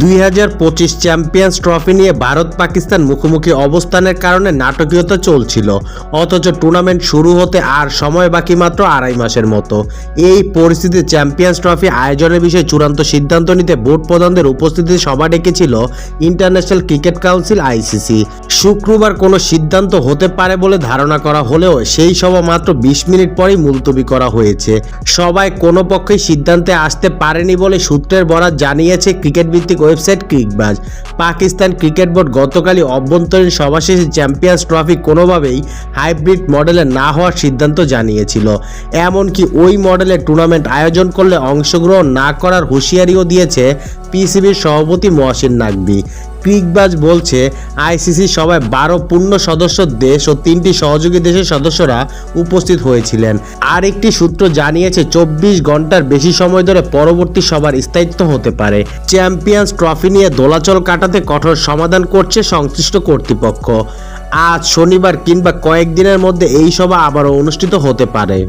2025 champions trophy নিয়ে ভারত পাকিস্তান মুখোমুখি অবস্থানের কারণে নাটকীয়তা চলছিল, অথচ টুর্নামেন্ট শুরু হতে আর সময় বাকি মাত্র 2.5 মাসের মতো। এই পরিস্থিতিতে চ্যাম্পিয়ন্স ট্রফি আয়োজনের বিষয়ে চূড়ান্ত সিদ্ধান্ত নিতে বোর্ড প্রধানদের উপস্থিতিতে সভা ডেকেছিল ইন্টারন্যাশনাল ক্রিকেট কাউন্সিল আইসিসি। শুক্রবার কোনো সিদ্ধান্ত হতে পারে বলে ধারণা করা হলেও সেই সভা মাত্র 20 মিনিট পরেই মুলতবি করা হয়েছে। সভায় কোনো পক্ষই সিদ্ধান্তে আসতে পারেনি বলে সূত্রের বরাত জানিয়েছে ক্রিকেট ভিত্তিক ওয়েবসাইট ক্রিকবাজ। পাকিস্তান ক্রিকেট বোর্ড গতকালই অভ্যন্তরীণ সভা শেষে চ্যাম্পিয়ন্স ট্রফি কোনোভাবেই হাইব্রিড মডেলে না হওয়ার সিদ্ধান্ত জানিয়েছিল। এমনকি ওই মডেলে টুর্নামেন্ট আয়োজন করলে অংশগ্রহণ না করার হুঁশিয়ারিও দিয়েছে পিসিবির সভাপতি মহসিন নাকভি। ক্রিকবাজ বলছে, আইসিসি সভায় 12 পূর্ণ সদস্য দেশ ও 3টি সহযোগী দেশের সদস্যরা উপস্থিত হয়েছিলেন। আরেকটি সূত্র জানিয়েছে 24 ঘন্টার বেশি সময় ধরে পরবর্তী সভার স্থায়িত্ব হতে পারে। চ্যাম্পিয়ন্স ট্রফি নিয়ে দোলাচল কাটাতে কঠোর সমাধান করছে সংশ্লিষ্ট কর্তৃপক্ষ। আজ শনিবার কিংবা কয়েকদিনের মধ্যে এই সভা আবারও অনুষ্ঠিত হতে পারে।